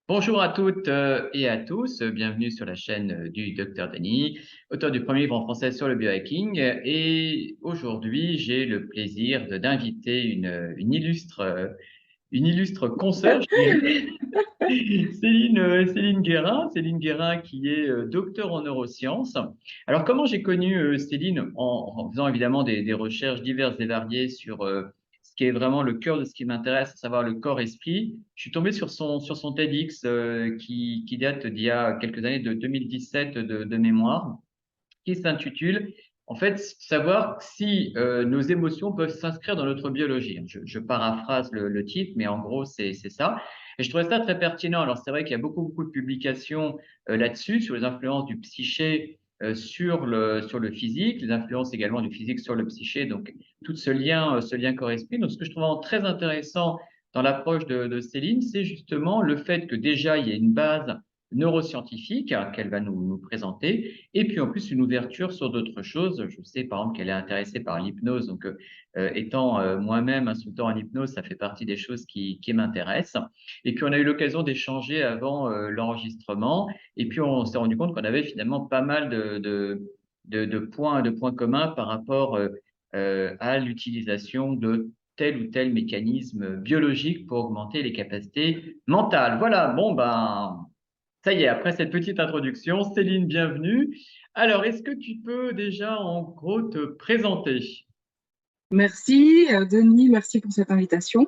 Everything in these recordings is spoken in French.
Bonjour à toutes et à tous, bienvenue sur la chaîne du Docteur Denis, auteur du premier livre en français sur le biohacking. Et aujourd'hui, j'ai le plaisir d'inviter une illustre consoeur, je dirais, Céline Guérin qui est docteur en neurosciences. Alors, comment j'ai connu Céline en faisant évidemment des recherches diverses et variées sur ce qui est vraiment le cœur de ce qui m'intéresse, à savoir le corps-esprit. Je suis tombé sur son TEDx qui date d'il y a quelques années, de 2017 de mémoire, qui s'intitule en fait savoir si nos émotions peuvent s'inscrire dans notre biologie. Je paraphrase le titre, mais en gros c'est ça. Et je trouvais ça très pertinent. Alors c'est vrai qu'il y a beaucoup de publications là-dessus sur les influences du psyché sur le physique, les influences également du physique sur le psyché. Donc tout ce lien correspond. Donc ce que je trouve très intéressant dans l'approche de Céline, c'est justement le fait que déjà il y a une base neuroscientifique qu'elle va nous présenter, et puis en plus une ouverture sur d'autres choses. Je sais par exemple qu'elle est intéressée par l'hypnose, donc étant moi-même instructeur en hypnose, ça fait partie des choses qui m'intéressent. Et puis on a eu l'occasion d'échanger avant l'enregistrement, et puis on s'est rendu compte qu'on avait finalement pas mal de points communs par rapport à l'utilisation de tel ou tel mécanisme biologique pour augmenter les capacités mentales. Voilà, bon ben ça y est, après cette petite introduction, Céline, bienvenue. Alors, est-ce que tu peux déjà en gros te présenter? Merci, Denis, merci pour cette invitation.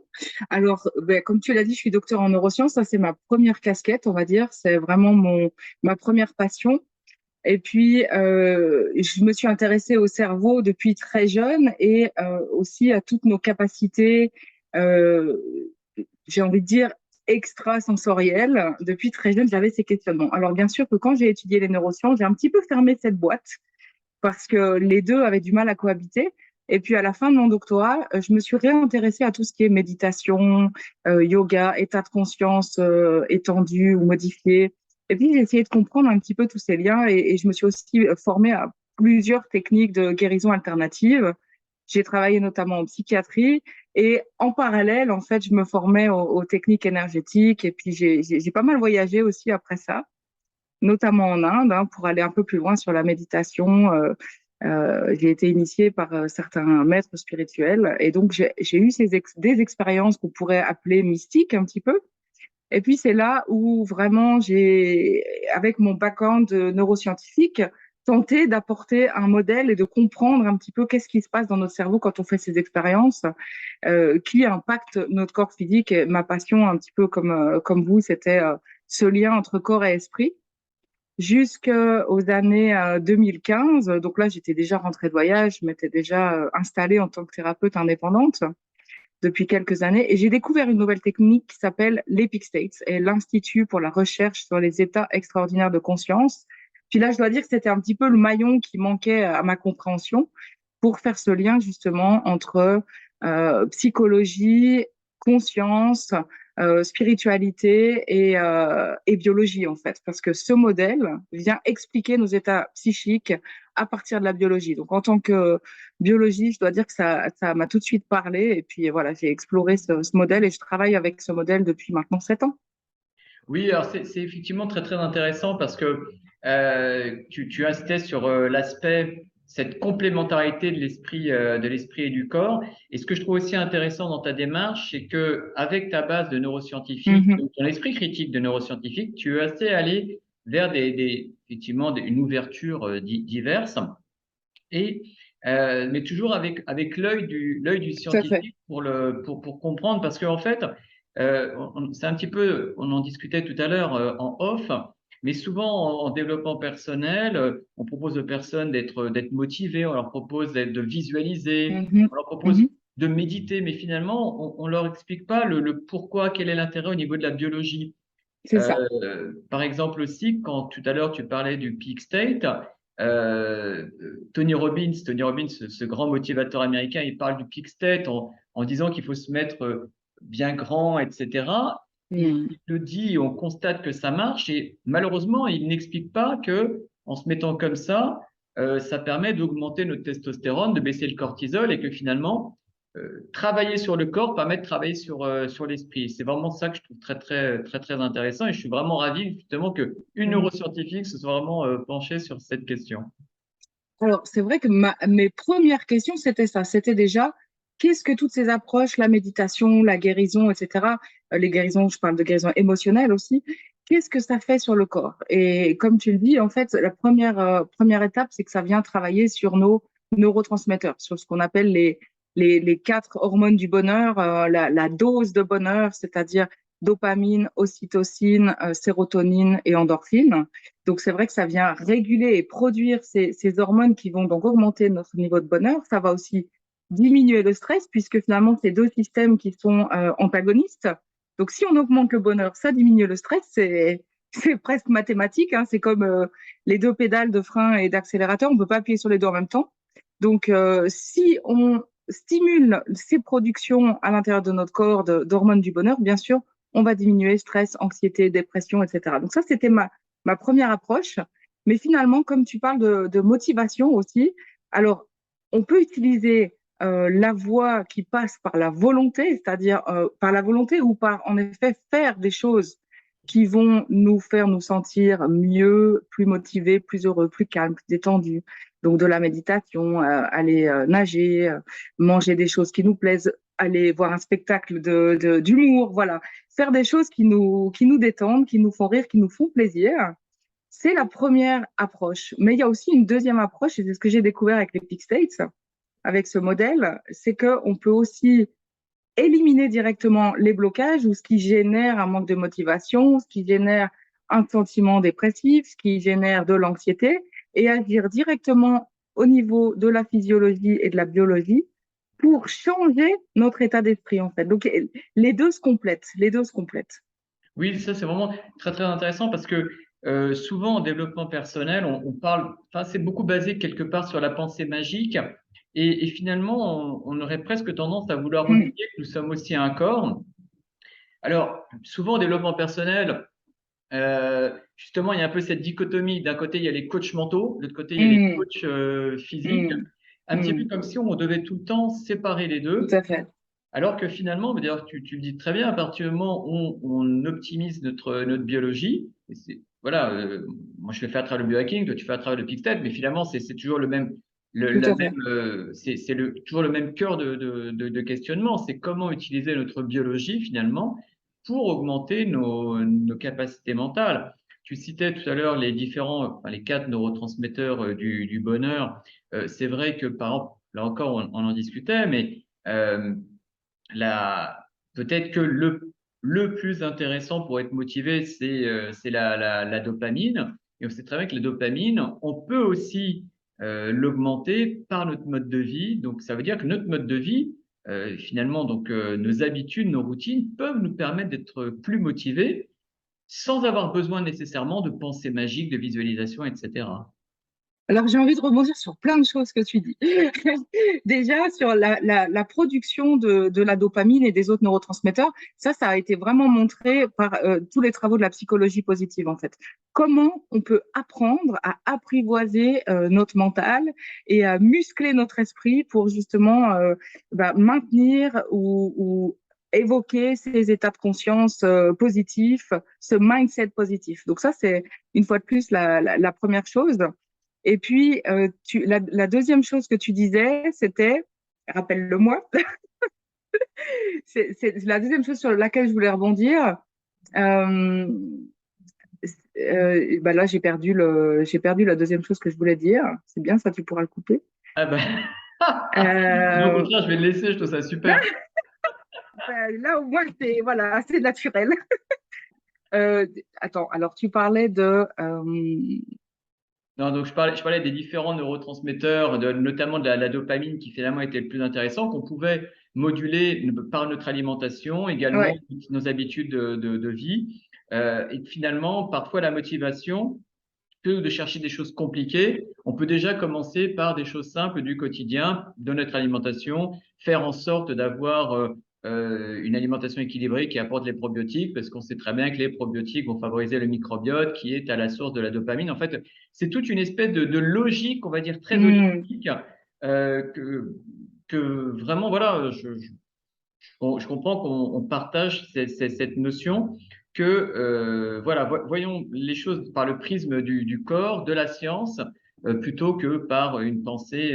Alors, comme tu l'as dit, je suis docteur en neurosciences. Ça, c'est ma première casquette, on va dire. C'est vraiment ma première passion. Et puis, je me suis intéressée au cerveau depuis très jeune et aussi à toutes nos capacités, euh, j'ai envie de dire, extrasensorielles. Depuis très jeune, j'avais ces questionnements. Alors, bien sûr que quand j'ai étudié les neurosciences, j'ai un petit peu fermé cette boîte parce que les deux avaient du mal à cohabiter. Et puis à la fin de mon doctorat, je me suis réintéressée à tout ce qui est méditation, yoga, état de conscience étendu ou modifié. Et puis j'ai essayé de comprendre un petit peu tous ces liens et je me suis aussi formée à plusieurs techniques de guérison alternative. J'ai travaillé notamment en psychiatrie et en parallèle, en fait, je me formais aux techniques énergétiques et puis j'ai pas mal voyagé aussi après ça, notamment en Inde, hein, pour aller un peu plus loin sur la méditation. J'ai été initiée par certains maîtres spirituels et donc j'ai eu des expériences qu'on pourrait appeler mystiques un petit peu. Et puis c'est là où vraiment j'ai, avec mon background neuroscientifique, tenté d'apporter un modèle et de comprendre un petit peu qu'est-ce qui se passe dans notre cerveau quand on fait ces expériences, qui impactent notre corps physique. Et ma passion, un petit peu comme vous, c'était ce lien entre corps et esprit jusqu'aux années 2015. Donc là, j'étais déjà rentrée de voyage, je m'étais déjà installée en tant que thérapeute indépendante depuis quelques années et j'ai découvert une nouvelle technique qui s'appelle l'Epic States et l'Institut pour la recherche sur les états extraordinaires de conscience. Puis là, je dois dire que c'était un petit peu le maillon qui manquait à ma compréhension pour faire ce lien justement entre psychologie, conscience, spiritualité et biologie en fait, parce que ce modèle vient expliquer nos états psychiques à partir de la biologie. Donc en tant que biologie, je dois dire que ça m'a tout de suite parlé et puis voilà, j'ai exploré ce modèle et je travaille avec ce modèle depuis maintenant 7 ans. Oui, alors c'est effectivement très intéressant parce que tu insistais sur l'aspect, cette complémentarité de l'esprit et du corps. Et ce que je trouve aussi intéressant dans ta démarche, c'est que avec ta base de neuroscientifique, Mhm, donc ton esprit critique de neuroscientifique, tu es assez allé vers effectivement une ouverture diverse. Et mais toujours avec l'œil du tout à fait. scientifique pour comprendre parce qu'en fait c'est un petit peu, on en discutait tout à l'heure en off, mais souvent en développement personnel on propose aux personnes d'être motivées, on leur propose de visualiser, Mhm, on leur propose mhm, de méditer, mais finalement on leur explique pas le pourquoi, quel est l'intérêt au niveau de la biologie. c'est ça. Par exemple aussi, quand tout à l'heure tu parlais du peak state, Tony Robbins, ce grand motivateur américain, il parle du peak state en disant qu'il faut se mettre bien grand, etc. Mhm. Il le dit, on constate que ça marche et malheureusement, il n'explique pas que en se mettant comme ça permet d'augmenter notre testostérone, de baisser le cortisol et que finalement, travailler sur le corps permet de travailler sur l'esprit. C'est vraiment ça que je trouve très intéressant et je suis vraiment ravi justement que une Mm. neuroscientifique se soit vraiment penchée sur cette question. Alors, c'est vrai que mes premières questions, c'était ça. C'était déjà, qu'est-ce que toutes ces approches, la méditation, la guérison, etc., les guérisons, je parle de guérison émotionnelle aussi, qu'est-ce que ça fait sur le corps? Et comme tu le dis, en fait, la première étape, c'est que ça vient travailler sur nos neurotransmetteurs, sur ce qu'on appelle les quatre hormones du bonheur, la dose de bonheur, c'est-à-dire dopamine, ocytocine, sérotonine et endorphine. Donc, c'est vrai que ça vient réguler et produire ces hormones qui vont donc augmenter notre niveau de bonheur. Ça va aussi diminuer le stress, puisque finalement, c'est deux systèmes qui sont antagonistes. Donc, si on augmente le bonheur, ça diminue le stress. C'est presque mathématique. Hein. C'est comme les deux pédales de frein et d'accélérateur. On ne peut pas appuyer sur les deux en même temps. Donc, si on stimule ces productions à l'intérieur de notre corps d'hormones du bonheur, bien sûr, on va diminuer stress, anxiété, dépression, etc. Donc ça, c'était ma première approche. Mais finalement, comme tu parles de motivation aussi, alors on peut utiliser la voie qui passe par la volonté, c'est-à-dire par la volonté ou par en effet faire des choses qui vont nous faire nous sentir mieux, plus motivés, plus heureux, plus calmes, plus détendus. Donc de la méditation, aller nager, manger des choses qui nous plaisent, aller voir un spectacle d'humour, voilà, faire des choses qui nous détendent, qui nous font rire, qui nous font plaisir. C'est la première approche. Mais il y a aussi une deuxième approche, et c'est ce que j'ai découvert avec les Peak States, avec ce modèle, c'est qu'on peut aussi éliminer directement les blocages ou ce qui génère un manque de motivation, ce qui génère un sentiment dépressif, ce qui génère de l'anxiété, et agir directement au niveau de la physiologie et de la biologie pour changer notre état d'esprit, en fait. Donc, les deux se complètent, les deux se complètent. Oui, ça c'est vraiment très intéressant parce que souvent en développement personnel, on parle, enfin c'est beaucoup basé quelque part sur la pensée magique et finalement on aurait presque tendance à vouloir oublier Mm, que nous sommes aussi un corps. Alors souvent en développement personnel, justement il y a un peu cette dichotomie. D'un côté il y a les coachs mentaux, de l'autre côté il y a les mm, coachs physiques. mm, Un petit peu mm. comme si on devait tout le temps séparer les Tout deux. à fait. Alors que finalement, mais d'ailleurs, tu le dis très bien, à partir du moment où on optimise notre biologie, et voilà, moi je fais faire à travers le biohacking, toi tu fais à travers le Pictet, mais finalement c'est toujours le même, Tout à fait. toujours le même cœur de questionnement, c'est comment utiliser notre biologie finalement pour augmenter nos capacités mentales. Tu citais tout à l'heure les différents, enfin, les quatre neurotransmetteurs du bonheur. C'est vrai que par exemple, là encore on en discutait, mais la, peut-être que le plus intéressant pour être motivé, c'est la dopamine. Et on sait très bien que la dopamine, on peut aussi l'augmenter par notre mode de vie. Donc, ça veut dire que notre mode de vie, finalement, donc nos habitudes, nos routines peuvent nous permettre d'être plus motivés sans avoir besoin nécessairement de pensées magiques, de visualisation, etc. Alors, j'ai envie de rebondir sur plein de choses que tu dis. Déjà, sur la production de la dopamine et des autres neurotransmetteurs, ça a été vraiment montré par tous les travaux de la psychologie positive, en fait. Comment on peut apprendre à apprivoiser notre mental et à muscler notre esprit pour justement maintenir ou évoquer ces états de conscience positifs, ce mindset positif. Donc ça, c'est une fois de plus la première chose. Et puis, la deuxième chose que tu disais, c'était, rappelle-le-moi, c'est la deuxième chose sur laquelle je voulais rebondir. Euh, bah là, j'ai perdu la deuxième chose que je voulais dire. C'est bien, ça, tu pourras le couper. Ah ben, non, au Euh, contraire, je vais le laisser, je trouve ça super. là, au moins, c'est voilà, c'est naturel. Euh, attends, alors tu parlais de. Non, donc je parlais des différents neurotransmetteurs, notamment de la dopamine qui finalement était le plus intéressant, qu'on pouvait moduler par notre alimentation, également Ouais. nos habitudes de vie. Et finalement, parfois la motivation, que de chercher des choses compliquées, on peut déjà commencer par des choses simples du quotidien, de notre alimentation, faire en sorte d'avoir une alimentation équilibrée qui apporte les probiotiques, parce qu'on sait très bien que les probiotiques vont favoriser le microbiote qui est à la source de la dopamine. En fait, c'est toute une espèce de logique, on va dire très Hmm. holistique, que vraiment, voilà, je comprends qu'on partage cette notion que, voilà, voyons les choses par le prisme du corps, de la science, plutôt que par une pensée,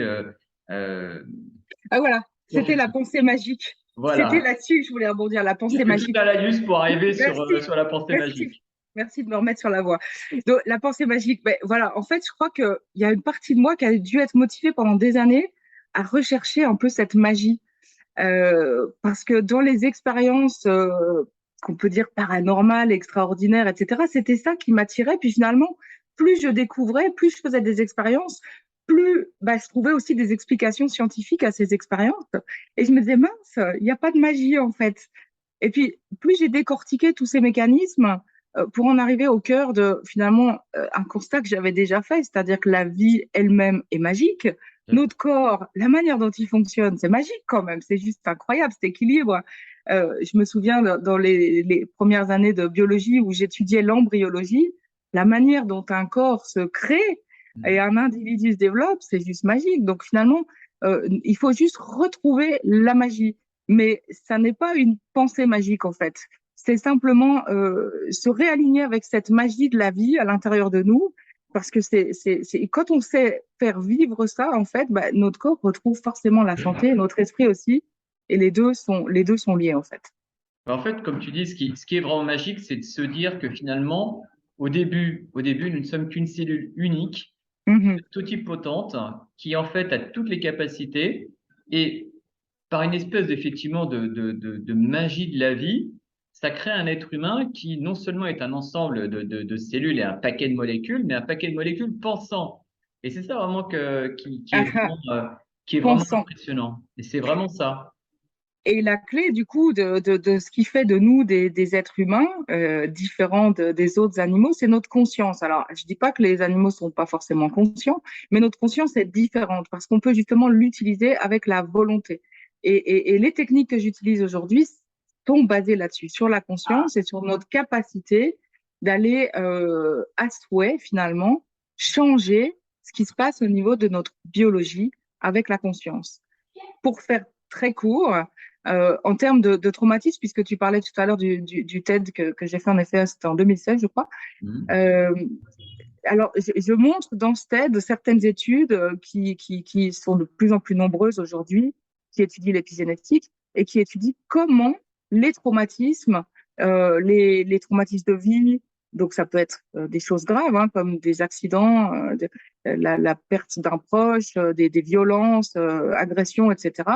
Ah voilà, c'était la scientifique. pensée magique. C'était Voilà. là-dessus que je voulais rebondir, la J'ai pensée fait tout magique. un laïus pour arriver Merci, sur la pensée merci, magique. merci de me remettre sur la voie. Donc, la pensée magique, ben, voilà, en fait, je crois qu'il y a une partie de moi qui a dû être motivée pendant des années à rechercher un peu cette magie. Parce que dans les expériences qu'on peut dire paranormales, extraordinaires, etc., c'était ça qui m'attirait. Puis finalement, plus je découvrais, plus je faisais des expériences, plus bah, je trouvais aussi des explications scientifiques à ces expériences. Et je me disais, mince, il n'y a pas de magie en fait. Et puis, plus j'ai décortiqué tous ces mécanismes pour en arriver au cœur de finalement un constat que j'avais déjà fait, c'est-à-dire que la vie elle-même est magique. Notre corps, la manière dont il fonctionne, c'est magique quand même, c'est juste incroyable, cet équilibre. Je me souviens dans les premières années de biologie où j'étudiais l'embryologie, la manière dont un corps se crée et un individu se développe, c'est juste magique. Donc finalement, il faut juste retrouver la magie. Mais ça n'est pas une pensée magique en fait. C'est simplement se réaligner avec cette magie de la vie à l'intérieur de nous, parce que quand on sait faire vivre ça, en fait, bah, notre corps retrouve forcément la santé, notre esprit aussi, et les deux sont liés en fait. En fait, comme tu dis, ce qui est vraiment magique, c'est de se dire que finalement, au début, nous ne sommes qu'une cellule unique, Mhm. totipotente, qui en fait a toutes les capacités et par une espèce d'effectivement de magie de la vie, ça crée un être humain qui non seulement est un ensemble de cellules et un paquet de molécules, mais un paquet de molécules pensant. Et c'est ça vraiment Ah, ah, qui est vraiment pensons. impressionnant. Et c'est vraiment ça. Et la clé, du coup, de ce qui fait de nous des êtres humains différents des autres animaux, c'est notre conscience. Alors, je dis pas que les animaux sont pas forcément conscients, mais notre conscience est différente parce qu'on peut justement l'utiliser avec la volonté. Et les techniques que j'utilise aujourd'hui sont basées là-dessus, sur la conscience et sur notre capacité d'aller à souhait, finalement, changer ce qui se passe au niveau de notre biologie avec la conscience. Pour faire très court, en termes de traumatisme, puisque tu parlais tout à l'heure du TED que j'ai fait en effet, c'était en 2016, je crois. Mhm. Euh, alors, je montre dans ce TED certaines études qui sont de plus en plus nombreuses aujourd'hui, qui étudient l'épigénétique et qui étudient comment les traumatismes, les traumatismes de vie, donc ça peut être des choses graves, hein, comme des accidents, la perte d'un proche, des violences, agressions, etc.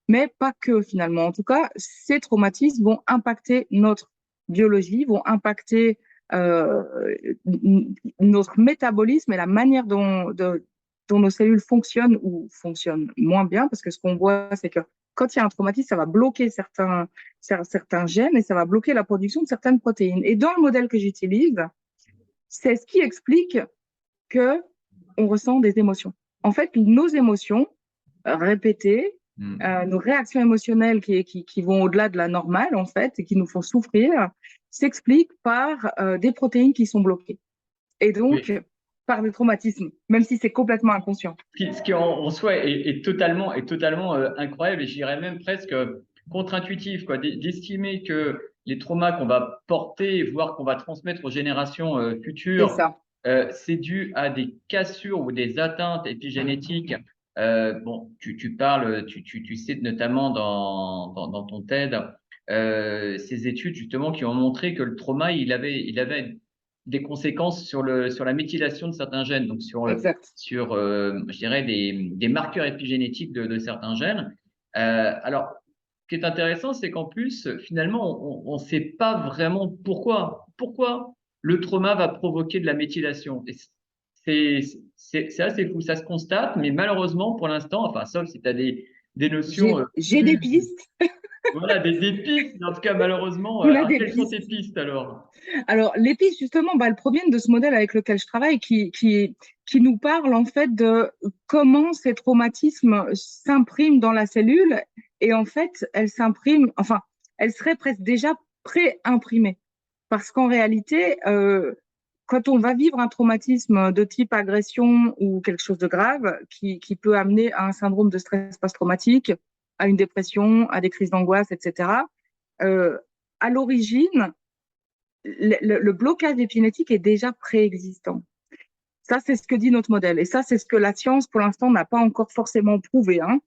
Mais pas que finalement. En tout cas, ces traumatismes vont impacter notre biologie, vont impacter euh, notre métabolisme et la manière dont nos cellules fonctionnent ou fonctionnent moins bien, parce que ce qu'on voit, c'est que quand il y a un traumatisme, ça va bloquer certains gènes et ça va bloquer la production de certaines protéines. Et dans le modèle que j'utilise, c'est ce qui explique que on ressent des émotions. En fait, nos émotions répétées, Mhm. nos réactions émotionnelles qui vont au-delà de la normale, en fait, et qui nous font souffrir, s'expliquent par des protéines qui sont bloquées. Et donc, Oui. par des traumatismes, même si c'est complètement inconscient. Ce qui en soi est totalement incroyable et je dirais même presque contre-intuitif, quoi, d'estimer que les traumas qu'on va porter, voire qu'on va transmettre aux générations C'est futures, ça. c'est dû à des cassures ou des atteintes épigénétiques. Bon, tu parles, tu cites notamment dans ton TED ces études justement qui ont montré que le trauma, il avait des conséquences sur sur la méthylation de certains gènes, donc Exact. je dirais, des marqueurs épigénétiques de certains gènes. Alors, ce qui est intéressant, c'est qu'en plus, finalement, on ne sait pas vraiment pourquoi. Pourquoi le trauma va provoquer de la méthylation. Et c'est assez fou. Ça se constate, mais malheureusement, pour l'instant, enfin, sauf si tu as des notions J'ai des pistes. voilà, des pistes, mais en tout cas, malheureusement, On a des quelles sont tes pistes. pistes alors? Alors, les pistes, justement, bah, elles proviennent de ce modèle avec lequel je travaille qui nous parle, en fait, de comment ces traumatismes s'impriment dans la cellule. Et en fait, elles s'impriment, enfin, elles seraient presque déjà pré-imprimées. Parce qu'en réalité, quand on va vivre un traumatisme de type agression ou quelque chose de grave qui peut amener à un syndrome de stress post-traumatique à une dépression, à des crises d'angoisse, etc. Euh, à l'origine, le blocage épigénétique est déjà préexistant. Ça, c'est ce que dit notre modèle. Et ça, c'est ce que la science, pour l'instant, n'a pas encore forcément prouvé. Hein.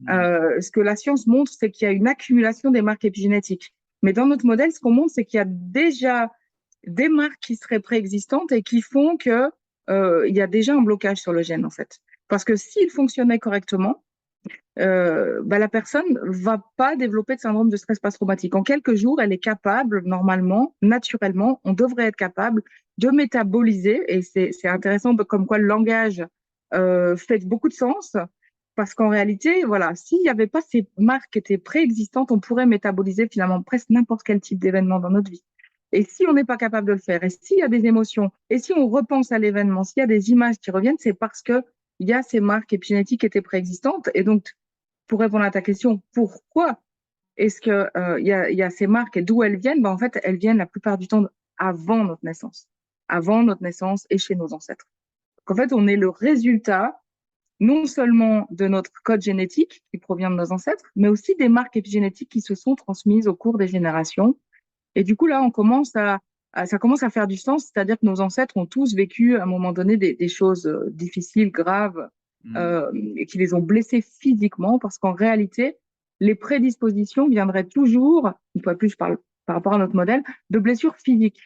Mm. Ce que la science montre, c'est qu'il y a une accumulation des marques épigénétiques. Mais dans notre modèle, ce qu'on montre, c'est qu'il y a déjà des marques qui seraient préexistantes et qui font que il y a déjà un blocage sur le gène, en fait. Parce que s'il fonctionnait correctement, la personne va pas développer de syndrome de stress post-traumatique. En quelques jours, elle est capable, normalement, naturellement, on devrait être capable de métaboliser, et c'est intéressant comme quoi le langage fait beaucoup de sens, parce qu'en réalité, voilà, s'il n'y avait pas ces marques qui étaient préexistantes, on pourrait métaboliser finalement presque n'importe quel type d'événement dans notre vie. Et si on n'est pas capable de le faire, et s'il y a des émotions, et si on repense à l'événement, s'il y a des images qui reviennent, c'est parce que il y a ces marques épigénétiques qui étaient préexistantes. Et donc, pour répondre à ta question, pourquoi est-ce que y a ces marques et d'où elles viennent? En fait, elles viennent la plupart du temps avant notre naissance et chez nos ancêtres. Donc, en fait, on est le résultat non seulement de notre code génétique qui provient de nos ancêtres, mais aussi des marques épigénétiques qui se sont transmises au cours des générations. Et du coup, là, ça commence à faire du sens, c'est-à-dire que nos ancêtres ont tous vécu à un moment donné des choses difficiles, graves, Mm. et qui les ont blessés physiquement, parce qu'en réalité, les prédispositions viendraient toujours, une fois de plus, je parle par rapport à notre modèle, de blessures physiques.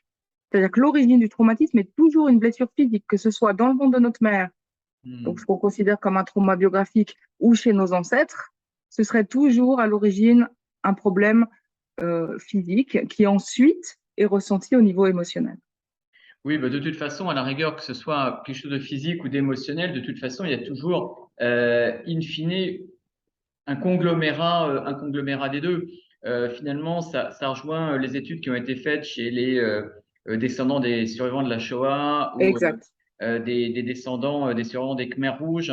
C'est-à-dire que l'origine du traumatisme est toujours une blessure physique, que ce soit dans le ventre de notre mère, donc ce Mm. qu'on considère comme un trauma biographique, ou chez nos ancêtres, ce serait toujours à l'origine un problème physique qui ensuite est ressenti au niveau émotionnel. Oui, bah, de toute façon, à la rigueur, que ce soit quelque chose de physique ou d'émotionnel, de toute façon, il y a toujours, in fine, un conglomérat des deux. Finalement, ça rejoint les études qui ont été faites chez les descendants des survivants de la Shoah ou Exact. des descendants des survivants des Khmers rouges.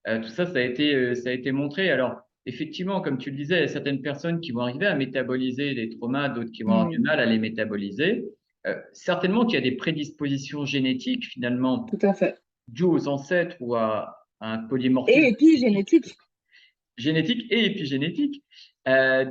Tout ça, ça a été montré. Alors, effectivement, comme tu le disais, il y a certaines personnes qui vont arriver à métaboliser les traumas, d'autres qui vont avoir du Mm, mal à les métaboliser. Certainement qu'il y a des prédispositions génétiques, finalement, tout à fait. dues aux ancêtres ou à un polymorphisme Et génétique épigénétique, génétique et épigénétique.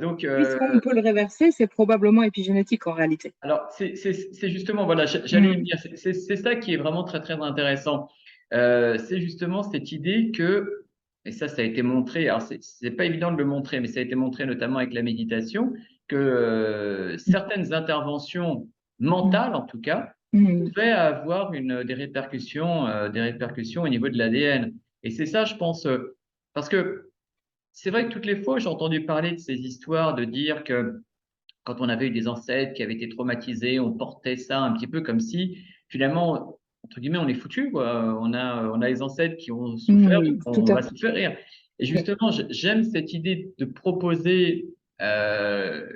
Donc, puisqu'on peut le réverser, c'est probablement épigénétique en réalité. alors c'est justement, voilà, j'allais y Mm, venir. C'est ça qui est vraiment très très intéressant. C'est justement cette idée que, et ça a été montré. Alors c'est pas évident de le montrer, mais ça a été montré notamment avec la méditation, que certaines interventions mm, mentales, en tout cas, mm. pouvaient avoir des répercussions au niveau de l'ADN. Et c'est ça, je pense, parce que c'est vrai que toutes les fois, j'ai entendu parler de ces histoires de dire que quand on avait eu des ancêtres qui avaient été traumatisés, on portait ça un petit peu comme si, finalement, entre guillemets, on est foutu, quoi. On a les ancêtres qui ont souffert, donc Mm, tout on à va souffrir. Et fait. justement, j'aime cette idée de proposer, euh,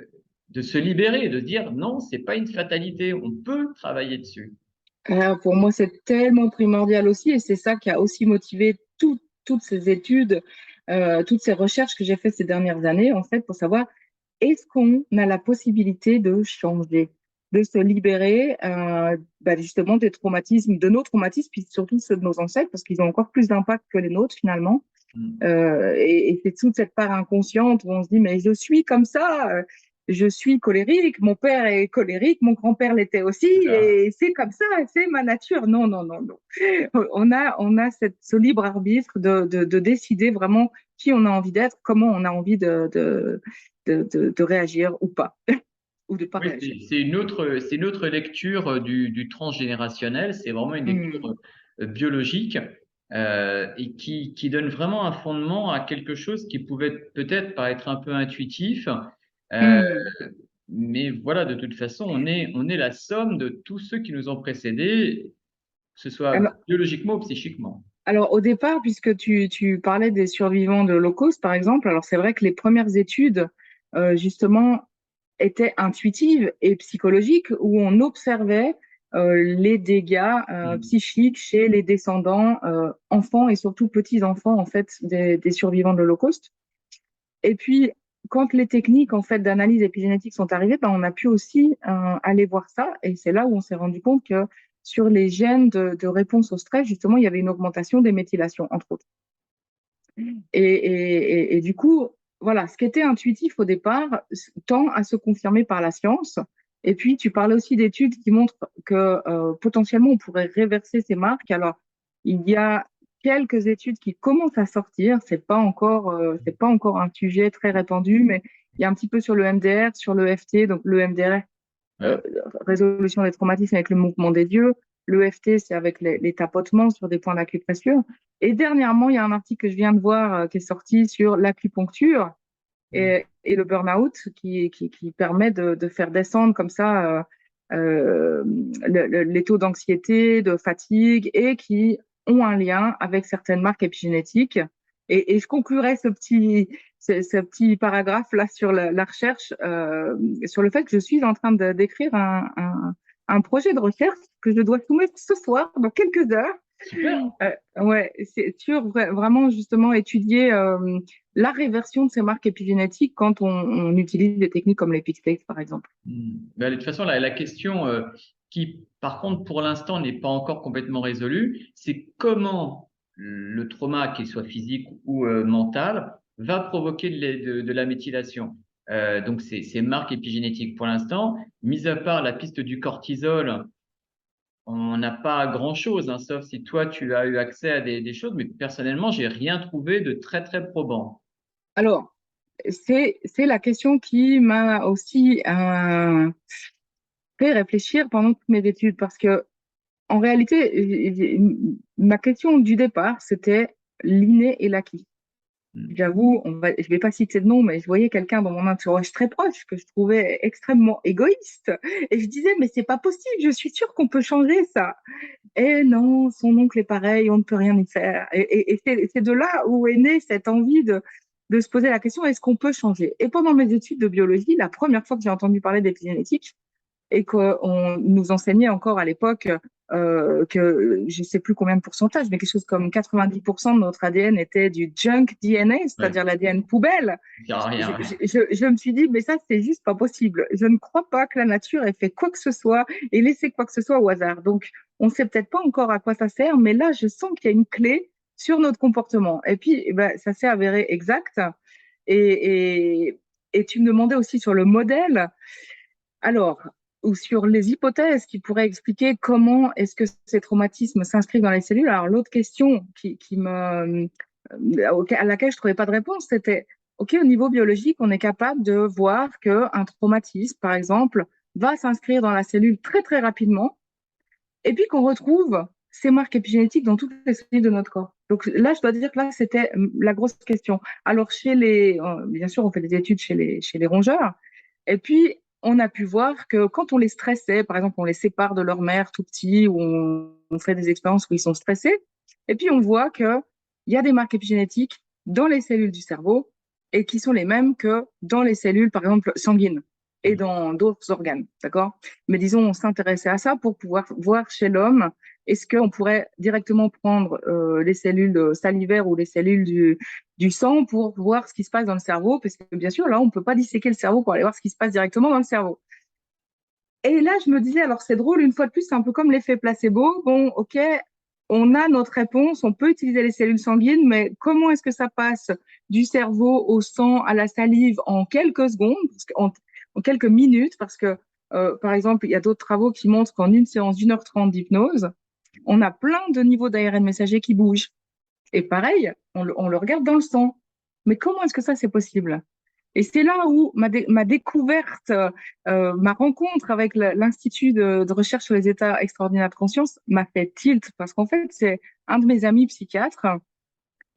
de se libérer, de dire non, c'est pas une fatalité, on peut travailler dessus. Pour moi, c'est tellement primordial aussi, et c'est ça qui a aussi motivé toutes ces études, toutes ces recherches que j'ai faites ces dernières années, en fait, pour savoir est-ce qu'on a la possibilité de changer, de se libérer justement des traumatismes, de nos traumatismes, puis surtout ceux de nos ancêtres, parce qu'ils ont encore plus d'impact que les nôtres finalement. Mm. Et c'est toute cette part inconsciente où on se dit, mais je suis comme ça, je suis colérique, mon père est colérique, mon grand-père l'était aussi, C'est ça. et c'est comme ça, c'est ma nature. Non, non, non, non. On a ce libre arbitre de décider vraiment qui on a envie d'être, comment on a envie de réagir ou pas, ou de pas Oui, réagir. c'est une autre lecture du transgénérationnel. C'est vraiment une lecture Hmm. biologique et qui donne vraiment un fondement à quelque chose qui pouvait peut-être paraître un peu intuitif. Euh, Hmm. mais voilà, de toute façon, on est la somme de tous ceux qui nous ont précédés, que ce soit Alors, biologiquement ou psychiquement. alors, au départ, puisque tu parlais des survivants de l'Holocauste, par exemple, alors c'est vrai que les premières études, justement, étaient intuitives et psychologiques, où on observait les dégâts Mm. psychiques chez les descendants, enfants et surtout petits-enfants, en fait, des survivants de l'Holocauste. Et puis, quand les techniques, en fait, d'analyse épigénétique sont arrivées, ben, on a pu aussi aller voir ça. Et c'est là où on s'est rendu compte que sur les gènes de réponse au stress, justement, il y avait une augmentation des méthylations, entre autres. Et du coup, voilà, ce qui était intuitif au départ tend à se confirmer par la science. Et puis, tu parlais aussi d'études qui montrent que potentiellement, on pourrait réverser ces marques. Alors, il y a quelques études qui commencent à sortir. C'est pas encore un sujet très répandu, mais il y a un petit peu sur le MDR, sur le FT. Donc, le MDR, Ouais. résolution des traumatismes avec le mouvement des yeux. Le FT, c'est avec les tapotements sur des points d'acupressure. Et dernièrement, il y a un article que je viens de voir qui est sorti sur l'acupuncture et le burn-out qui permet de faire descendre comme ça les taux d'anxiété, de fatigue et qui ont un lien avec certaines marques épigénétiques. Et je conclurai ce petit paragraphe là sur la recherche, sur le fait que je suis en train d'écrire un projet de recherche que je dois soumettre ce soir, dans quelques heures. Super. Ouais, c'est sur vraiment justement étudier la réversion de ces marques épigénétiques quand on utilise des techniques comme les Pixtex, par exemple. Ben, de toute façon, la question qui, par contre, pour l'instant, n'est pas encore complètement résolue, c'est comment le trauma, qu'il soit physique ou mental, va provoquer de la méthylation. Donc, ces marques épigénétiques, pour l'instant, mis à part la piste du cortisol, on n'a pas grand-chose, hein, sauf si toi, tu as eu accès à des choses, mais personnellement, j'ai rien trouvé de très, très probant. Alors, c'est la question qui m'a aussi fait réfléchir pendant toutes mes études parce que en réalité, ma question du départ, c'était l'inné et l'acquis. Hmm. J'avoue, je vais pas citer de nom, mais je voyais quelqu'un dans mon entourage très proche que je trouvais extrêmement égoïste. Et je disais, mais c'est pas possible, je suis sûre qu'on peut changer ça. Et non, son oncle est pareil, on ne peut rien y faire. Et c'est de là où est née cette envie de se poser la question, est-ce qu'on peut changer? Et pendant mes études de biologie, la première fois que j'ai entendu parler d'épigénétique, et qu'on nous enseignait encore à l'époque que je ne sais plus combien de pourcentage, mais quelque chose comme 90% de notre ADN était du junk DNA, Ouais, c'est-à-dire l'ADN poubelle. ça sert à rien. Ouais. Je me suis dit, mais ça, c'est juste pas possible. Je ne crois pas que la nature ait fait quoi que ce soit et laissé quoi que ce soit au hasard. Donc, on ne sait peut-être pas encore à quoi ça sert, mais là, je sens qu'il y a une clé sur notre comportement. Et puis, eh ben, ça s'est avéré exact. Et, et, et tu me demandais aussi sur le modèle. Alors, ou sur les hypothèses qui pourraient expliquer comment est-ce que ces traumatismes s'inscrivent dans les cellules. Alors, l'autre question à laquelle je trouvais pas de réponse, c'était, OK, au niveau biologique, on est capable de voir qu'un traumatisme, par exemple, va s'inscrire dans la cellule très, très rapidement, et puis qu'on retrouve ces marques épigénétiques dans toutes les cellules de notre corps. Donc là, je dois dire que là, c'était la grosse question. Alors, bien sûr, on fait des études chez les rongeurs, et puis on a pu voir que quand on les stressait, par exemple, on les sépare de leur mère tout petit, ou on fait des expériences où ils sont stressés, et puis on voit qu'il y a des marques épigénétiques dans les cellules du cerveau et qui sont les mêmes que dans les cellules, par exemple, sanguines et dans d'autres organes, d'accord? Mais disons, on s'intéressait à ça pour pouvoir voir chez l'homme, est-ce qu'on pourrait directement prendre les cellules salivaires ou les cellules du sang pour voir ce qui se passe dans le cerveau, parce que bien sûr, là, on ne peut pas disséquer le cerveau pour aller voir ce qui se passe directement dans le cerveau. Et là, je me disais, alors c'est drôle, une fois de plus, c'est un peu comme l'effet placebo. Bon, OK, on a notre réponse, on peut utiliser les cellules sanguines, mais comment est-ce que ça passe du cerveau au sang, à la salive en quelques secondes, en quelques minutes, parce que, par exemple, il y a d'autres travaux qui montrent qu'en une séance d'1h30 d'hypnose, on a plein de niveaux d'ARN messager qui bougent. Et pareil, on le regarde dans le sang. Mais comment est-ce que ça, c'est possible? Et c'est là où ma découverte, ma rencontre avec l'Institut de recherche sur les états extraordinaires de conscience m'a fait tilt, parce qu'en fait, c'est un de mes amis psychiatres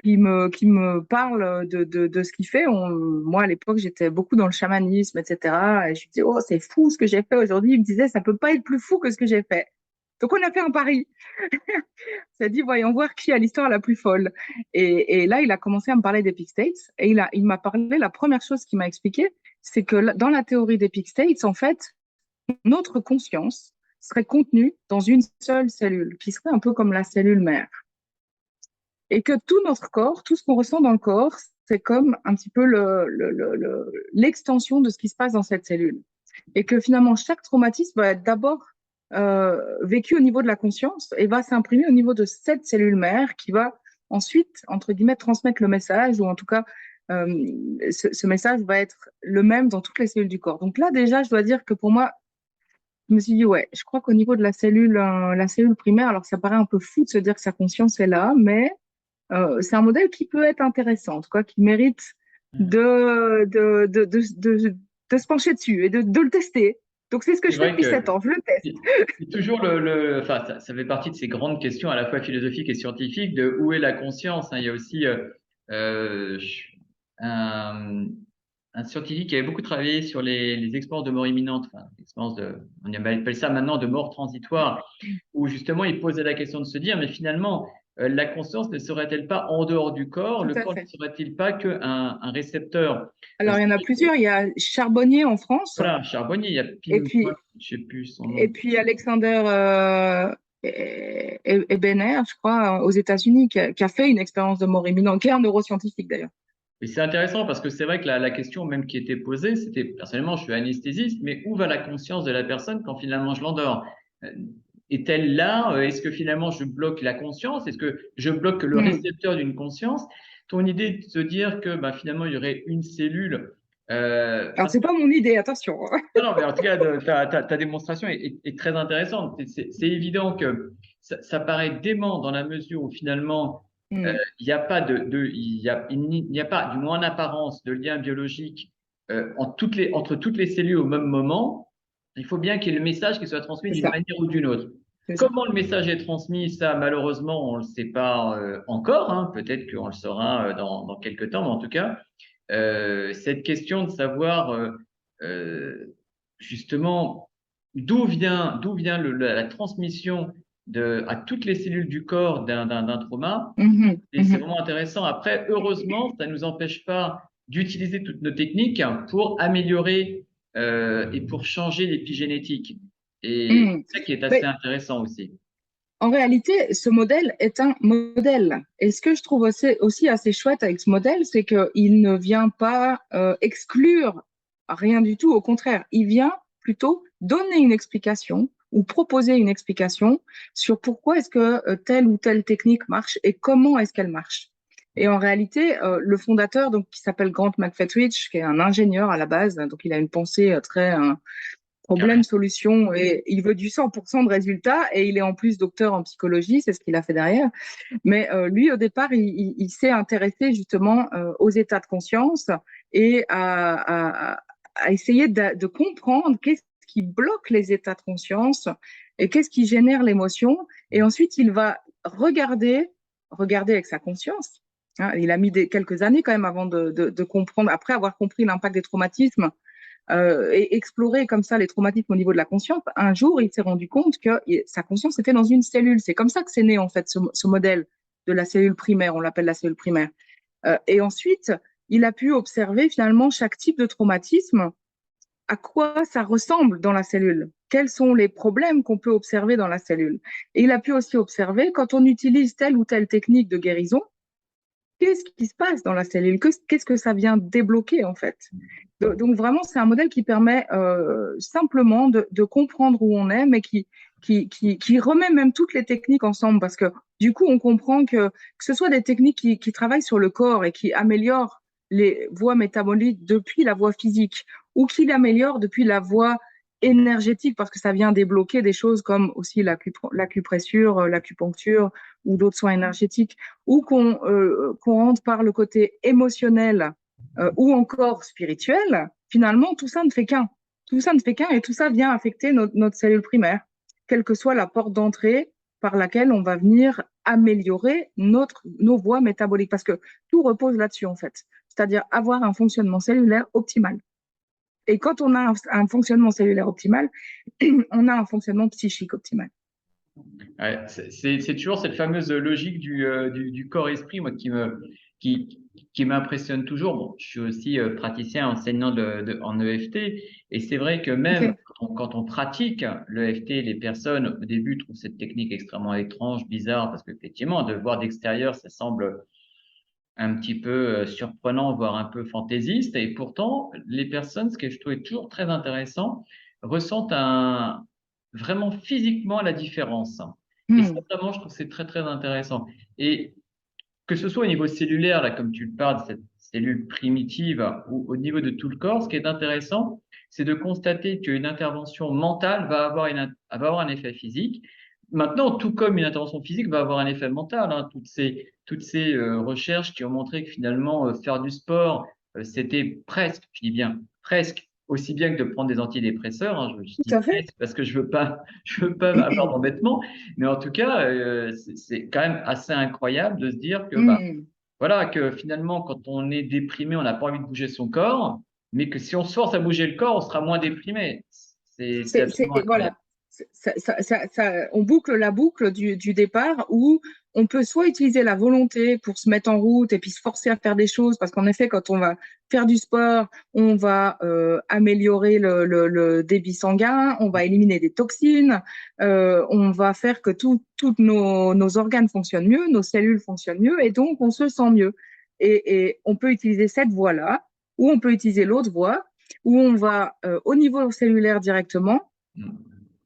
qui me parle de ce qu'il fait. Moi, à l'époque, j'étais beaucoup dans le chamanisme, etc. Et je lui disais, oh, c'est fou ce que j'ai fait aujourd'hui. Il me disait, ça peut pas être plus fou que ce que j'ai fait. Donc, on a fait un pari. S'est dit, voyons voir qui a l'histoire la plus folle. Et là, il a commencé à me parler d'Epic States. Et il m'a parlé, la première chose qu'il m'a expliqué, c'est que dans la théorie d'Epic States, en fait, notre conscience serait contenue dans une seule cellule, qui serait un peu comme la cellule mère. Et que tout notre corps, tout ce qu'on ressent dans le corps, c'est comme un petit peu l'extension de ce qui se passe dans cette cellule. Et que finalement, chaque traumatisme va être d'abord vécu au niveau de la conscience et va s'imprimer au niveau de cette cellule mère qui va ensuite, entre guillemets, transmettre le message ou en tout cas ce message va être le même dans toutes les cellules du corps. Donc là, déjà, je dois dire que pour moi, je me suis dit, ouais, je crois qu'au niveau de la cellule primaire, alors ça paraît un peu fou de se dire que sa conscience est là, mais c'est un modèle qui peut être intéressant, en tout cas, qui mérite de se pencher dessus et de le tester. Donc, c'est ce que C'est je fais vrai depuis 7 que ans, je le teste. c'est toujours enfin, ça fait partie de ces grandes questions à la fois philosophiques et scientifiques de où est la conscience, hein. Il y a aussi euh, un, un scientifique qui avait beaucoup travaillé sur les expériences de mort imminente, enfin, on appelle ça maintenant de mort transitoire, où justement il posait la question de se dire, mais finalement, la conscience ne serait-elle pas en dehors du corps? Tout Le à corps ne fait. serait-il pas qu'un un récepteur? Alors, il y C'est en a vrai que, plusieurs. Il y a Charbonnier en France, voilà, Charbonnier, il y a et Pim, puis, je sais plus son et nom. puis Alexander Ebener, je crois, aux États-Unis, qui a fait une expérience de mort imminente, qui est un neuroscientifique d'ailleurs. Et c'est intéressant parce que c'est vrai que la question même qui était posée, c'était personnellement, je suis anesthésiste, mais où va la conscience de la personne quand finalement je l'endors? Euh, Est-elle là? Est-ce que finalement je bloque la conscience? Est-ce que je bloque le Hmm. récepteur d'une conscience? Ton idée de se dire que bah, finalement il y aurait une cellule, Alors, c'est pas mon idée, attention. non, non, mais en tout cas, ta démonstration est très intéressante. C'est évident que ça paraît dément dans la mesure où finalement, Hmm. il n'y a pas il n'y a pas, du moins en apparence, de lien biologique entre toutes les cellules au même moment. Il faut bien qu'il y ait le message qui soit transmis C'est d'une ça, manière ou d'une autre. c'est ça. Comment le message est transmis, ça, malheureusement, on ne le sait pas encore, hein. Peut-être qu'on le saura dans quelques temps, mais en tout cas, cette question de savoir euh, justement d'où vient la transmission à toutes les cellules du corps d'un trauma, Mhm, et c'est mhm. vraiment intéressant. Après, heureusement, ça ne nous empêche pas d'utiliser toutes nos techniques pour améliorer et pour changer l'épigénétique. Et Hmm. c'est ça qui est assez Mais intéressant aussi. en réalité, ce modèle est un modèle. Et ce que je trouve aussi assez chouette avec ce modèle, c'est qu'il ne vient pas exclure rien du tout. Au contraire, il vient plutôt donner une explication ou proposer une explication sur pourquoi est-ce que telle ou telle technique marche et comment est-ce qu'elle marche. Et en réalité, le fondateur, donc, qui s'appelle Grant McFettridge, qui est un ingénieur à la base, donc il a une pensée très problème, solution, et il veut du 100% de résultats, et il est en plus docteur en psychologie, c'est ce qu'il a fait derrière. Mais lui, au départ, il s'est intéressé justement aux états de conscience et à essayer de comprendre qu'est-ce qui bloque les états de conscience et qu'est-ce qui génère l'émotion. Et ensuite, il va regarder avec sa conscience. Hein, il a mis quelques années quand même avant de comprendre, après avoir compris l'impact des traumatismes, et explorer comme ça les traumatismes au niveau de la conscience, un jour, il s'est rendu compte que sa conscience était dans une cellule. C'est comme ça que c'est né, en fait, ce modèle de la cellule primaire. On l'appelle la cellule primaire. Et ensuite, il a pu observer finalement chaque type de traumatisme, à quoi ça ressemble dans la cellule. Quels sont les problèmes qu'on peut observer dans la cellule. Et il a pu aussi observer quand on utilise telle ou telle technique de guérison, qu'est-ce qui se passe dans la cellule, qu'est-ce que ça vient débloquer en fait. Donc vraiment, c'est un modèle qui permet simplement de comprendre où on est, mais qui remet même toutes les techniques ensemble, parce que du coup, on comprend que ce soit des techniques qui travaillent sur le corps et qui améliorent les voies métaboliques depuis la voie physique, ou qui l'améliorent depuis la voie énergétique, parce que ça vient débloquer des choses comme aussi l'acupressure, l'acupuncture ou d'autres soins énergétiques, ou qu'on rentre par le côté émotionnel ou encore spirituel, finalement, tout ça ne fait qu'un. Tout ça ne fait qu'un et tout ça vient affecter notre cellule primaire, quelle que soit la porte d'entrée par laquelle on va venir améliorer nos voies métaboliques. Parce que tout repose là-dessus, en fait. C'est-à-dire avoir un fonctionnement cellulaire optimal. Et quand on a un fonctionnement cellulaire optimal, on a un fonctionnement psychique optimal. Ouais, c'est toujours cette fameuse logique du corps-esprit, moi, qui, qui m'impressionne toujours. Bon, je suis aussi praticien enseignant en EFT, et c'est vrai que même Okay. quand on pratique l'EFT, les personnes au début trouvent cette technique extrêmement étrange, bizarre, parce qu'effectivement, de voir d'extérieur, ça semble un petit peu surprenant, voire un peu fantaisiste, et pourtant, les personnes, ce que je trouvais toujours très intéressant, ressentent vraiment physiquement la différence. Et ça, Hmm. vraiment, je trouve que c'est très, très intéressant. Et que ce soit au niveau cellulaire, là, comme tu le parles, cellules primitives ou au niveau de tout le corps, ce qui est intéressant, c'est de constater qu'une intervention mentale va avoir un effet physique. Maintenant, tout comme une intervention physique va avoir un effet mental, hein, toutes ces recherches qui ont montré que finalement, faire du sport, c'était presque, je dis bien presque, aussi bien que de prendre des antidépresseurs, hein, je Tout dis à fait. presque parce que je veux pas avoir d'embêtement, mais en tout cas, c'est quand même assez incroyable de se dire que, bah, Mhm. voilà, que finalement, quand on est déprimé, on n'a pas envie de bouger son corps, mais que si on se force à bouger le corps, on sera moins déprimé. C'est absolument incroyable. Voilà. On boucle la boucle du départ où on peut soit utiliser la volonté pour se mettre en route et puis se forcer à faire des choses, parce qu'en effet, quand on va faire du sport, on va améliorer le débit sanguin, on va éliminer des toxines, on va faire que tous nos organes fonctionnent mieux, nos cellules fonctionnent mieux, et donc on se sent mieux. Et on peut utiliser cette voie-là, ou on peut utiliser l'autre voie, où on va au niveau cellulaire directement Mm.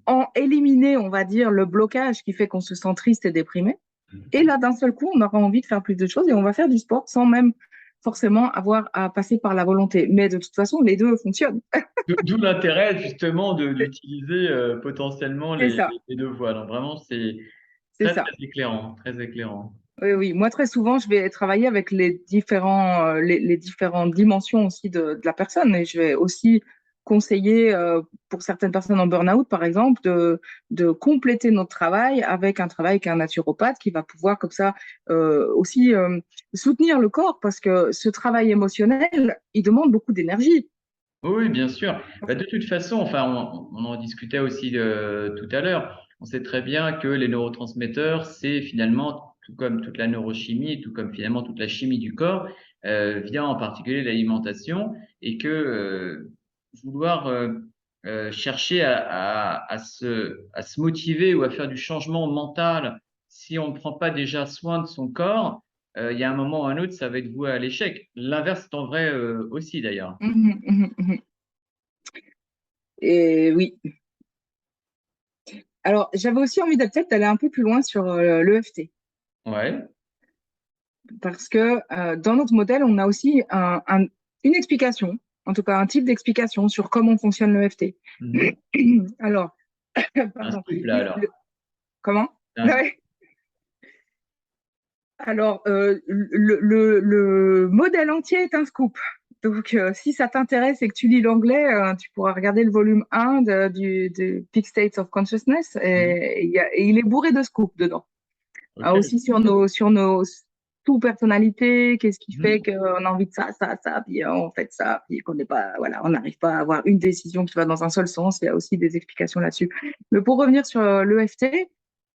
en éliminer, on va dire, le blocage qui fait qu'on se sent triste et déprimé. Et là, d'un seul coup, on aura envie de faire plus de choses et on va faire du sport sans même forcément avoir à passer par la volonté. Mais de toute façon, les deux fonctionnent. D'où l'intérêt justement d'utiliser potentiellement C'est ça, les deux voies. Donc vraiment, c'est c'est très ça. très éclairant, très éclairant. Oui, oui. Moi, très souvent, je vais travailler avec les différentes dimensions aussi de la personne. Et je vais aussi conseiller, pour certaines personnes en burn-out, par exemple, de compléter notre travail avec un travail qu'un naturopathe qui va pouvoir, comme ça, aussi soutenir le corps parce que ce travail émotionnel, il demande beaucoup d'énergie. Oui, oui, bien sûr. Bah, de toute façon, enfin, on en discutait aussi tout à l'heure. On sait très bien que les neurotransmetteurs, c'est finalement, tout comme toute la neurochimie, tout comme finalement toute la chimie du corps, vient en particulier de l'alimentation et que vouloir chercher à se motiver ou à faire du changement mental si on ne prend pas déjà soin de son corps, il y a un moment ou un autre, ça va être voué à l'échec. L'inverse est en vrai aussi d'ailleurs. Mhm, mhm, mhm. Et oui. Alors, j'avais aussi envie peut-être d'aller un peu plus loin sur l'EFT. Ouais. Parce que dans notre modèle, on a aussi une explication, en tout cas un type d'explication sur comment fonctionne l'EFT. Mhm. Alors, Un pardon, scoop là alors. comment? Un scoop. Ouais. Alors, le modèle entier est un scoop. Donc, si ça t'intéresse et que tu lis l'anglais, tu pourras regarder le volume 1 du Peak States of Consciousness Mhm. et il est bourré de scoops dedans. Ok. Aussi sur nos sous-personnalités, qu'est-ce qui fait Mhm. qu'on a envie de ça, puis on fait ça, puis qu'on n'est pas, voilà, on n'arrive pas à avoir une décision qui va dans un seul sens. Il y a aussi des explications là-dessus. Mais pour revenir sur l'EFT,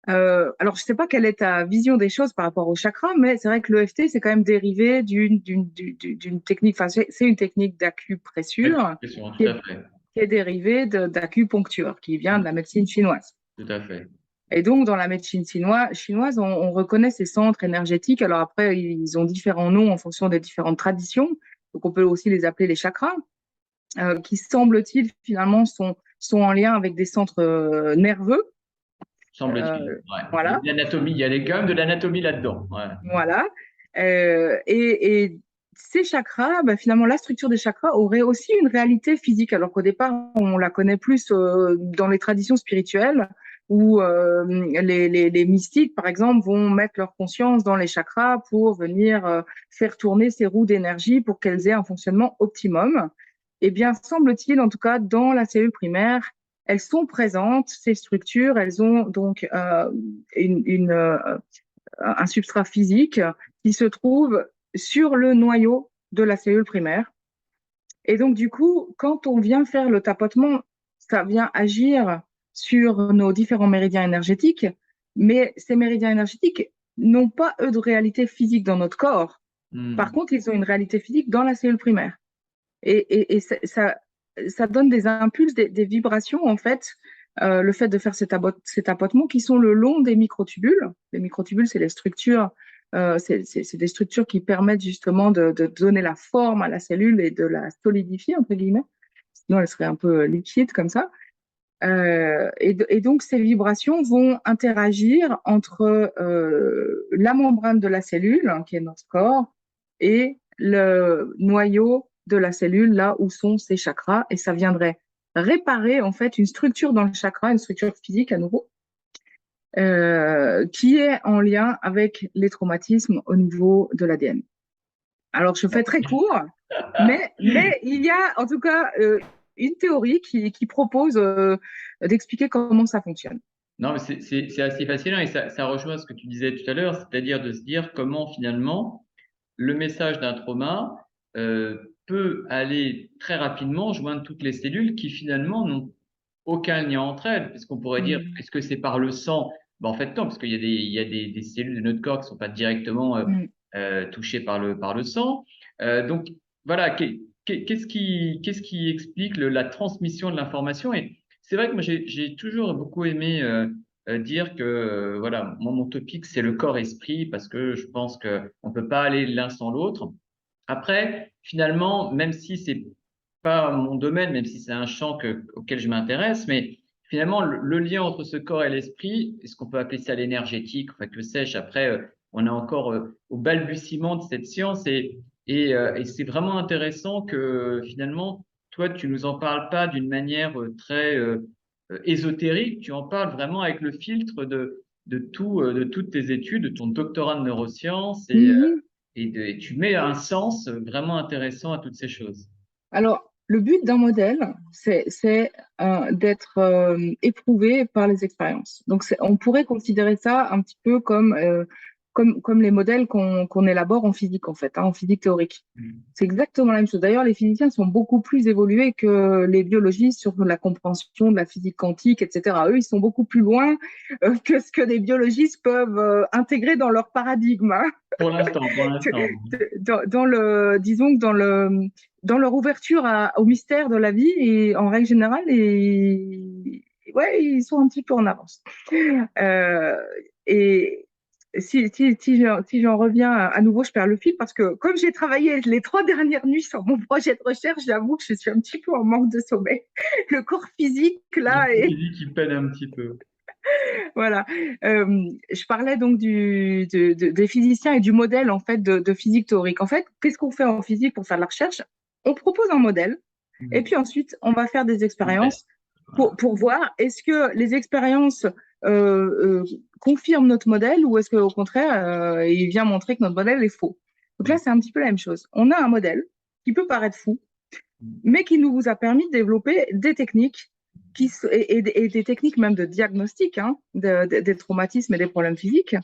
alors je sais pas quelle est ta vision des choses par rapport au chakra, mais c'est vrai que l'EFT, c'est quand même dérivé d'une technique, enfin, c'est une technique d'acupressure Question, qui tout est, à fait. qui est dérivée d'acupuncture, qui vient de Mhm. la médecine chinoise. Tout à fait. Et donc, dans la médecine chinoise, on reconnaît ces centres énergétiques. Alors après, ils ont différents noms en fonction des différentes traditions. Donc, on peut aussi les appeler les chakras, qui semble-t-il, finalement, sont en lien avec des centres nerveux. Semble-t-il. Euh, Ouais. Il y a voilà, de l'anatomie, il y a quand même de l'anatomie là-dedans. Ouais. voilà. Et ces chakras, ben, finalement, la structure des chakras aurait aussi une réalité physique, alors qu'au départ, on la connaît plus dans les traditions spirituelles, où les mystiques, par exemple, vont mettre leur conscience dans les chakras pour venir faire tourner ces roues d'énergie pour qu'elles aient un fonctionnement optimum. Eh bien, semble-t-il, en tout cas, dans la cellule primaire, elles sont présentes, ces structures, elles ont donc une un substrat physique qui se trouve sur le noyau de la cellule primaire. Et donc, du coup, quand on vient faire le tapotement, ça vient agir sur nos différents méridiens énergétiques, mais ces méridiens énergétiques n'ont pas, eux, de réalité physique dans notre corps. Par Mhm. contre, ils ont une réalité physique dans la cellule primaire. Et ça donne des impulses, des vibrations, en fait, le fait de faire ces tapotements qui sont le long des microtubules. Les microtubules, c'est les structures, c'est des structures qui permettent justement de donner la forme à la cellule et de la solidifier, entre guillemets. Sinon, elle serait un peu liquide comme ça. Et donc, ces vibrations vont interagir entre la membrane de la cellule, hein, qui est notre corps, et le noyau de la cellule, là où sont ces chakras, et ça viendrait réparer en fait une structure dans le chakra, une structure physique à nouveau, qui est en lien avec les traumatismes au niveau de l'ADN. Alors, je fais très court, mais il y a en tout cas une théorie qui propose d'expliquer comment ça fonctionne. Non, mais c'est assez fascinant et ça rejoint ce que tu disais tout à l'heure, c'est-à-dire de se dire comment finalement le message d'un trauma peut aller très rapidement joindre toutes les cellules qui finalement n'ont aucun lien entre elles. Puisqu'on pourrait dire, Mm. est-ce que c'est par le sang? Ben, en fait, non, parce qu'il y a des cellules de notre corps qui ne sont pas directement Mm. touchées par le sang. Donc, voilà, qu'est-ce qui explique la transmission de l'information? Et c'est vrai que moi, j'ai toujours beaucoup aimé dire que, voilà, moi, mon topic, c'est le corps-esprit, parce que je pense que on peut pas aller l'un sans l'autre. Après, finalement, même si c'est pas mon domaine, même si c'est un champ auquel je m'intéresse, mais finalement, le lien entre ce corps et l'esprit, est-ce qu'on peut appeler ça l'énergétique, enfin, que sais-je, après, on est encore au balbutiement de cette science et c'est vraiment intéressant que finalement, toi, tu nous en parles pas d'une manière très ésotérique, tu en parles vraiment avec le filtre de toutes tes études, de ton doctorat de neurosciences Mhm. et tu mets un sens vraiment intéressant à toutes ces choses. Alors, le but d'un modèle, c'est d'être éprouvé par les expériences. Donc, on pourrait considérer ça un petit peu comme les modèles qu'on élabore en physique, en fait, hein, en physique théorique. C'est exactement la même chose. D'ailleurs, les physiciens sont beaucoup plus évolués que les biologistes sur la compréhension de la physique quantique, etc. Eux, ils sont beaucoup plus loin que ce que les biologistes peuvent intégrer dans leur paradigme, hein. Pour l'instant. Disons que dans leur ouverture au mystère de la vie et en règle générale, ouais, ils sont un petit peu en avance. Euh, et si j'en reviens à nouveau, je perds le fil parce que comme j'ai travaillé les 3 dernières nuits sur mon projet de recherche, j'avoue que je suis un petit peu en manque de sommeil. Le corps physique, Le là, et physique qui peine un petit peu. voilà. Je parlais donc des physiciens et du modèle en fait de physique théorique. En fait, qu'est-ce qu'on fait en physique pour faire de la recherche? On propose un modèle et puis ensuite on va faire des On teste. expériences Voilà. pour voir est-ce que les expériences confirment notre modèle ou est-ce qu'au contraire il vient montrer que notre modèle est faux. Donc là, c'est un petit peu la même chose. On a un modèle qui peut paraître fou, mais qui nous a permis de développer des techniques et des techniques même de diagnostic hein, des traumatismes et des problèmes physiques,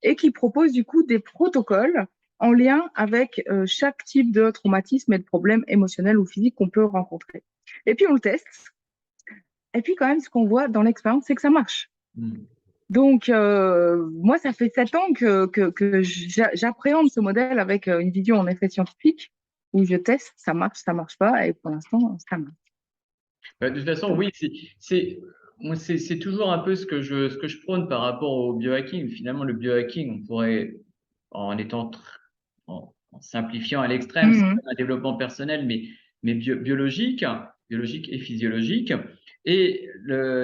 et qui proposent du coup des protocoles en lien avec chaque type de traumatisme et de problème émotionnel ou physique qu'on peut rencontrer. Et puis on le teste, et puis quand même ce qu'on voit dans l'expérience, c'est que ça marche. Mm. Donc, moi, ça fait 7 ans que j'appréhende ce modèle avec une vision en effet scientifique, où je teste, ça marche pas, et pour l'instant, ça marche. Bah, de toute façon, Donc, oui, moi, c'est toujours un peu ce que je prône par rapport au biohacking. Finalement, le biohacking, on pourrait, en étant, en simplifiant à l'extrême, c'est mhm, un développement personnel, mais biologique, biologique et physiologique. Et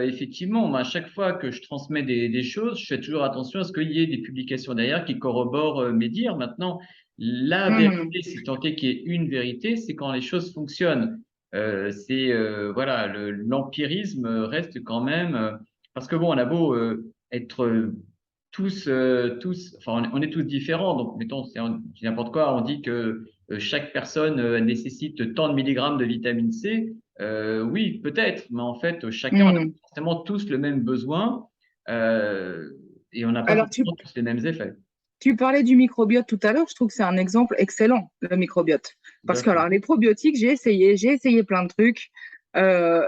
effectivement, moi, à chaque fois que je transmets des choses, je fais toujours attention à ce qu'il y ait des publications derrière qui corroborent mes dires. Maintenant, la mhm. vérité, si tant est qu'il y ait une vérité, c'est quand les choses fonctionnent. Voilà, l'empirisme reste quand même parce que bon, on a beau être tous, enfin, on est tous différents. Donc, mettons, c'est n'importe quoi. On dit que chaque personne nécessite tant de milligrammes de vitamine C. Oui, peut-être, mais en fait, chacun on a Mhm. forcément tous le même besoin euh, et on n'a pas Alors, forcément tous les mêmes effets. tu parlais du microbiote tout à l'heure, je trouve que c'est un exemple excellent, le microbiote. Tout Parce à que fait. alors, les probiotiques, j'ai essayé plein de trucs.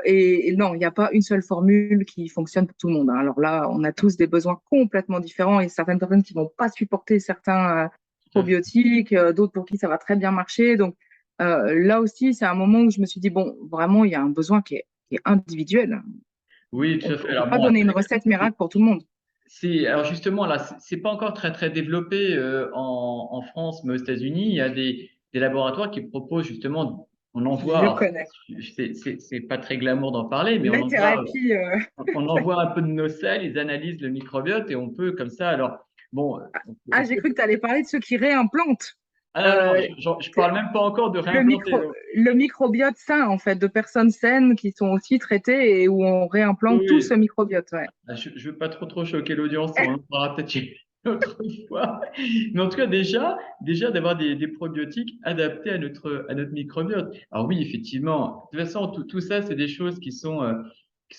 Et non, il n'y a pas une seule formule qui fonctionne pour tout le monde, hein. Alors là, on a tous des besoins complètement différents et certaines personnes qui vont pas supporter certains Tout à fait. probiotiques, d'autres pour qui ça va très bien marcher. Donc là aussi, c'est un moment où je me suis dit, bon, vraiment, il y a un besoin qui est individuel. Oui, tout On à fait. ne peut Alors pas bon, donner une recette miracle pour tout le monde. alors justement là, c'est pas encore très développé en France, mais aux États-Unis, il y a des laboratoires qui proposent justement, on envoie, Je alors, connais. c'est pas très glamour d'en parler, mais La thérapie. on envoie un peu de nos selles, ils analysent le microbiote et on peut comme ça. Alors bon, Ah, j'ai cru que tu allais parler de ceux qui réimplantent. Ah non, Euh, je parle même pas encore de le réimplanter. micro, le microbiote sain, en fait, de personnes saines qui sont aussi traitées et où on Oui, réimplante tout ce oui. microbiote. Ouais. Ah, je ne veux pas trop choquer l'audience, on en parlera peut-être une autre fois. Mais en tout cas, déjà d'avoir des probiotiques adaptés à notre microbiote. Alors oui, effectivement, de toute façon, tout ça, c'est des choses qui sont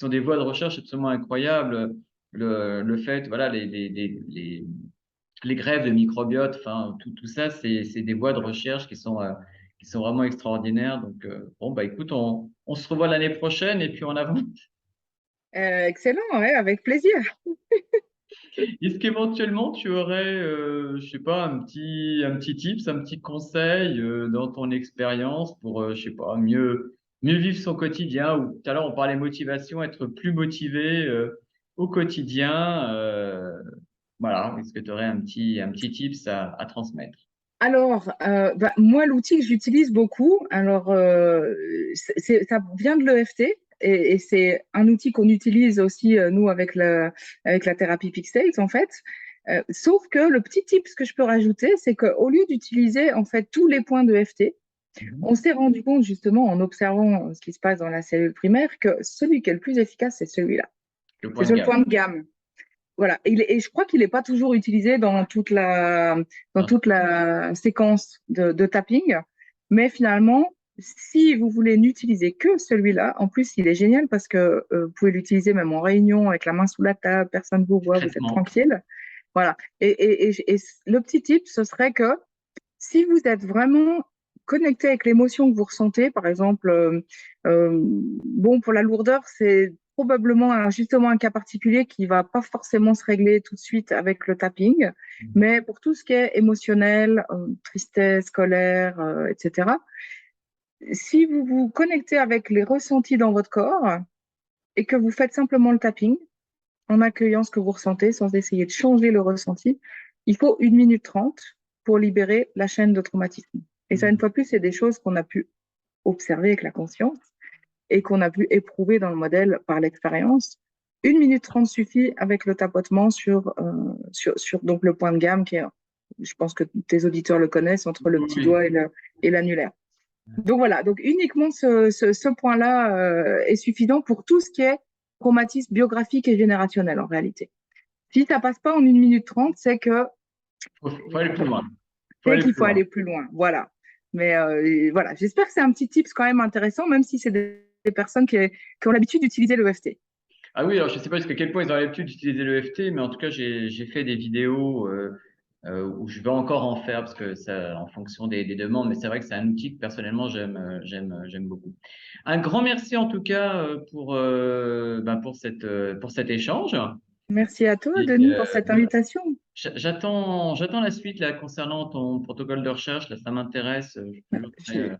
des voies de recherche absolument incroyables. Le fait, voilà, les greffes de microbiote, enfin, tout ça, c'est des voies de recherche qui sont vraiment extraordinaires. Donc, bon, bah écoute, on se revoit l'année prochaine et puis on avance. Excellent, ouais, avec plaisir. Est-ce qu'éventuellement tu aurais, je sais pas, un petit tips, un petit conseil dans ton expérience pour, je sais pas, mieux vivre son quotidien ou tout à l'heure on parlait motivation, être plus motivé au quotidien. Voilà, est-ce que tu aurais un petit tips à transmettre? Alors, bah, moi, l'outil que j'utilise beaucoup, alors, ça vient de l'EFT et c'est un outil qu'on utilise aussi, nous, avec la thérapie Pixate, en fait. Sauf que le petit tip que je peux rajouter, c'est qu'au lieu d'utiliser, en fait, tous les points de EFT, Mhm. on s'est rendu compte, justement, en observant ce qui se passe dans la cellule primaire, que celui qui est le plus efficace, c'est celui-là. Le C'est point de sur le gamme. point de gamme. Voilà. Et je crois qu'il n'est pas toujours utilisé dans Non, toute la séquence de tapping. Mais finalement, si vous voulez n'utiliser que celui-là, en plus, il est génial parce que vous pouvez l'utiliser même en réunion avec la main sous la table, personne ne vous voit, vous êtes discrètement. tranquille. Voilà. Et le petit tip, ce serait que si vous êtes vraiment connecté avec l'émotion que vous ressentez, par exemple, bon, pour la lourdeur, c'est probablement justement un cas particulier qui va pas forcément se régler tout de suite avec le tapping, mais pour tout ce qui est émotionnel, tristesse, colère, etc., si vous vous connectez avec les ressentis dans votre corps et que vous faites simplement le tapping, en accueillant ce que vous ressentez sans essayer de changer le ressenti, il faut 1 minute 30 pour libérer la chaîne de traumatisme. Et ça, une Mhm. fois de plus, c'est des choses qu'on a pu observer avec la conscience et qu'on a pu éprouver dans le modèle par l'expérience. 1 minute 30 suffit avec le tapotement sur donc le point de gamme qui est, je pense que tes auditeurs le connaissent, entre le petit Oui. doigt et l'annulaire. Donc voilà, donc uniquement ce point-là est suffisant pour tout ce qui est traumatisme biographique et générationnel en réalité. Si ça passe pas en 1 minute 30, Faut aller plus loin. Faut c'est aller qu'il plus faut loin. aller plus loin. Voilà. Mais voilà, j'espère que c'est un petit tips quand même intéressant, même si c'est des personnes qui ont l'habitude d'utiliser l'EFT. Ah oui, alors je sais pas jusqu'à quel point ils ont l'habitude d'utiliser le FT, mais en tout cas, j'ai fait des vidéos où je vais encore en faire parce que ça, en fonction des demandes, mais c'est vrai que c'est un outil que personnellement j'aime beaucoup. Un grand merci en tout cas pour cet échange. Merci à toi, Et Denis, pour cette voilà. invitation. J'attends la suite là concernant ton protocole de recherche. Là, ça m'intéresse. Je suis toujours très,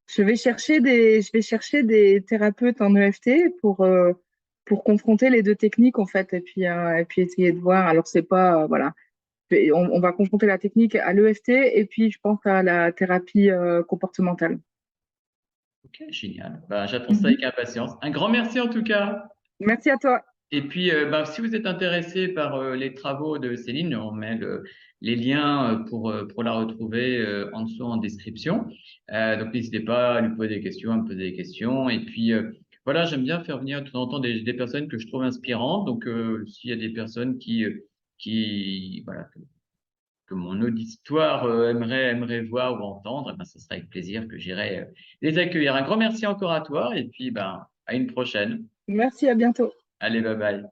Je, je vais chercher des thérapeutes en EFT pour confronter les deux techniques, en fait, et puis essayer de voir. Alors, c'est pas, voilà, on va confronter la technique à l'EFT et puis je pense à la thérapie comportementale. ok, génial. Bah, j'attends ça avec Mhm. impatience. Un grand merci en tout cas. Merci à toi. Et puis, si vous êtes intéressé par les travaux de Céline, on met les liens pour la retrouver en dessous en description. Donc, n'hésitez pas à lui poser des questions, à me poser des questions. Et puis, voilà, j'aime bien faire venir de temps en temps des personnes que je trouve inspirantes. Donc, s'il y a des personnes voilà, que mon auditoire aimerait voir ou entendre, eh ben, ce sera avec plaisir que j'irai les accueillir. Un grand merci encore à toi. Et puis, ben, à une prochaine. Merci, à bientôt. Allez, bye bye.